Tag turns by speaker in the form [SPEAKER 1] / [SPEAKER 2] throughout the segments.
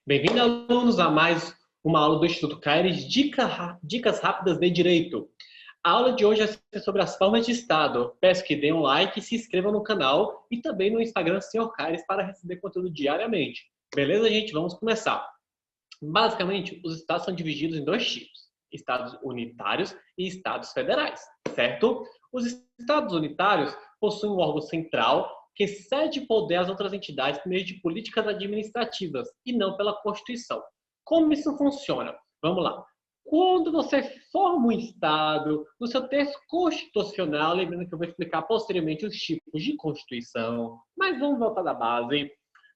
[SPEAKER 1] Bem-vindo, alunos, a mais uma aula do Instituto Caires, Dicas Rápidas de Direito. A aula de hoje vai ser sobre as formas de Estado. Peço que deem um like, se inscrevam no canal e também no Instagram Sr. Caires para receber conteúdo diariamente. Beleza, gente? Vamos começar. Basicamente, os estados são divididos em dois tipos: estados unitários e estados federais, certo? Os estados unitários possuem um órgão central que cede poder às outras entidades por meio de políticas administrativas e não pela Constituição. Como isso funciona? Vamos lá. Quando você forma um Estado, no seu texto constitucional, lembrando que eu vou explicar posteriormente os tipos de Constituição, mas vamos voltar da base.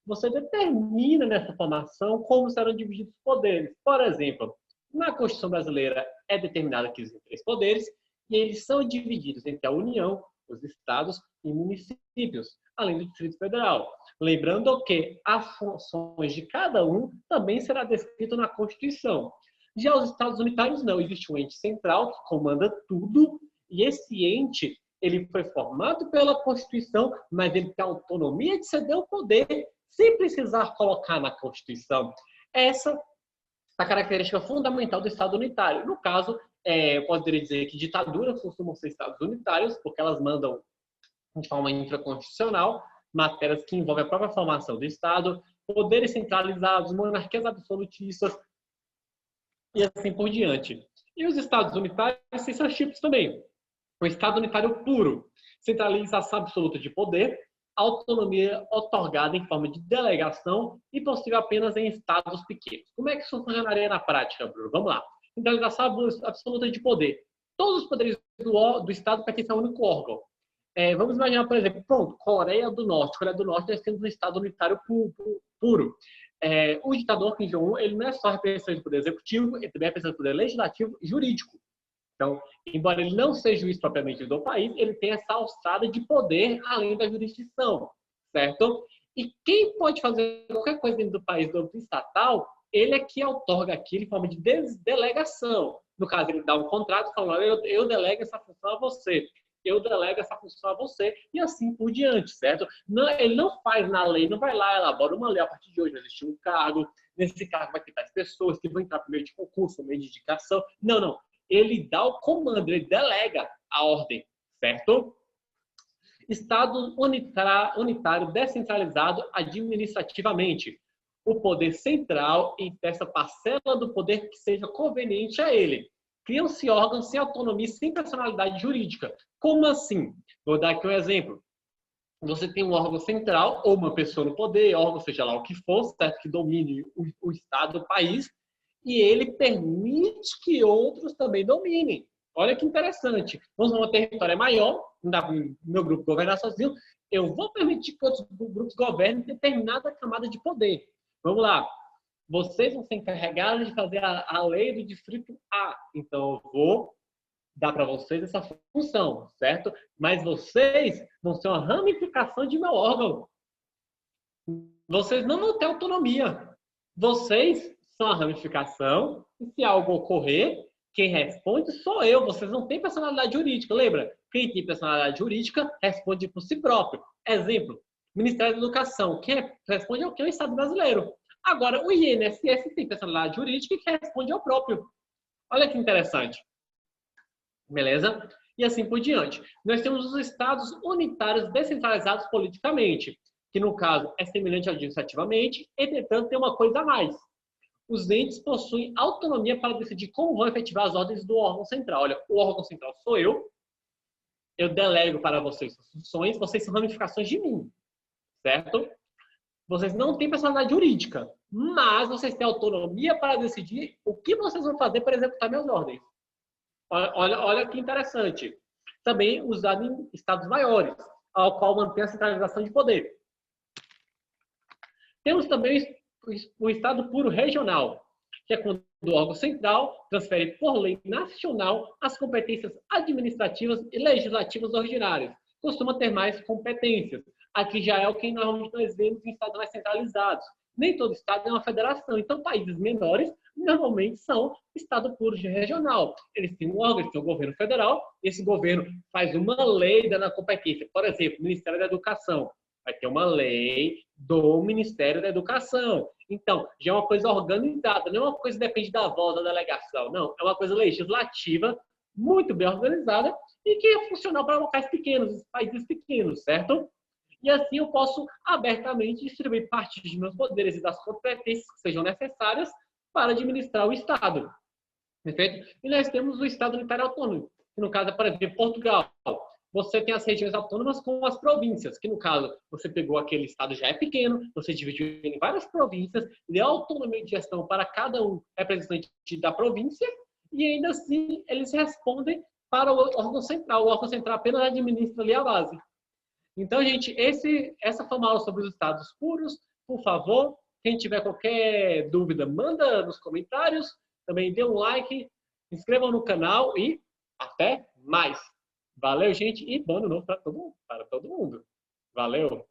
[SPEAKER 1] Você determina nessa formação como serão divididos os poderes. Por exemplo, na Constituição brasileira é determinado que existem 3 poderes e eles são divididos entre a União, os estados e municípios, além do Distrito Federal. Lembrando que as funções de cada um também será descrito na Constituição. Já os estados unitários não, existe um ente central que comanda tudo e esse ente ele foi formado pela Constituição, mas ele tem a autonomia de ceder o poder sem precisar colocar na Constituição. Essa é a característica fundamental do Estado unitário. No caso, eu poderia dizer que ditaduras costumam ser Estados unitários, porque elas mandam de forma infraconstitucional matérias que envolvem a própria formação do Estado, poderes centralizados, monarquias absolutistas e assim por diante. E os Estados unitários têm seus tipos também. O Estado unitário puro, centralização absoluta de poder, autonomia otorgada em forma de delegação e possível apenas em estados pequenos. Como é que isso funcionaria na prática, Bruno? Vamos lá. Delegação absoluta de poder. Todos os poderes do Estado pertencem a um único órgão. Vamos imaginar, por exemplo, pronto, Coreia do Norte. Coreia do Norte nós temos um Estado unitário puro. O ditador Kim Jong-un, ele não é só representante do poder executivo, ele também é representante do poder legislativo e jurídico. Então, embora ele não seja juiz propriamente do país, ele tem essa alçada de poder além da jurisdição, certo? E quem pode fazer qualquer coisa dentro do país do estatal, ele é que outorga aquilo em forma de delegação. No caso, ele dá um contrato falando, eu delego essa função a você, eu delego essa função a você, e assim por diante, certo? Não, ele não faz na lei, não vai lá, elabora uma lei, a partir de hoje vai existir um cargo, nesse cargo vai ter tais pessoas que vão entrar por meio de concurso, por meio de indicação. Não, não. Ele dá o comando, ele delega a ordem, certo? Estado unitário descentralizado administrativamente. O poder central empresta parcela do poder que seja conveniente a ele. Criam-se órgãos sem autonomia e sem personalidade jurídica. Como assim? Vou dar aqui um exemplo. Você tem um órgão central ou uma pessoa no poder, órgão seja lá o que for, certo? Que domine o Estado, o país, e ele permite que outros também dominem. Olha que interessante. Vamos num território maior, não dá para o meu grupo governar sozinho, eu vou permitir que outros grupos governem determinada camada de poder. Vamos lá. Vocês vão ser encarregados de fazer a lei do distrito A. Então, eu vou dar para vocês essa função, certo? Mas vocês vão ser uma ramificação de meu órgão. Vocês não vão ter autonomia. Vocês são a ramificação, e se algo ocorrer, quem responde sou eu. Vocês não têm personalidade jurídica. Lembra? Quem tem personalidade jurídica responde por si próprio. Exemplo, Ministério da Educação. Quem responde é o Estado brasileiro. Agora, o INSS tem personalidade jurídica e quem responde é o próprio. Olha que interessante. Beleza? E assim por diante. Nós temos os estados unitários descentralizados politicamente, que no caso é semelhante administrativamente, entretanto tem uma coisa a mais. Os entes possuem autonomia para decidir como vão efetivar as ordens do órgão central. Olha, o órgão central sou eu delego para vocês as funções, vocês são ramificações de mim, certo? Vocês não têm personalidade jurídica, mas vocês têm autonomia para decidir o que vocês vão fazer para executar minhas ordens. Olha que interessante. Também usado em estados maiores, ao qual mantém a centralização de poder. Temos também o Estado puro regional, que é quando o órgão central transfere por lei nacional as competências administrativas e legislativas ordinárias. Costuma ter mais competências. Aqui já é o que normalmente nós vemos em estados mais centralizados. Nem todo estado é uma federação. Então, países menores normalmente são estado puro regional. Eles têm um órgão, eles têm o governo federal, esse governo faz uma lei dando a competência. Por exemplo, o Ministério da Educação vai ter uma lei do Ministério da Educação. Então, já é uma coisa organizada, não é uma coisa que depende da voz da delegação, não. É uma coisa legislativa, muito bem organizada e que é funcional para locais pequenos, países pequenos, certo? E assim eu posso abertamente distribuir parte dos meus poderes e das competências que sejam necessárias para administrar o Estado. Perfeito? E nós temos o Estado unitário autônomo, que no caso é, por exemplo, Portugal. Você tem as regiões autônomas com as províncias, que no caso você pegou aquele estado já é pequeno, você dividiu em várias províncias, deu autonomia de gestão para cada um representante da província, e ainda assim eles respondem para o órgão central. O órgão central apenas administra ali a base. Então, gente, essa foi uma aula sobre os estados puros. Por favor, quem tiver qualquer dúvida, manda nos comentários. Também dê um like, se inscrevam no canal e até mais. Valeu, gente, e bom ano novo para todo mundo. Valeu!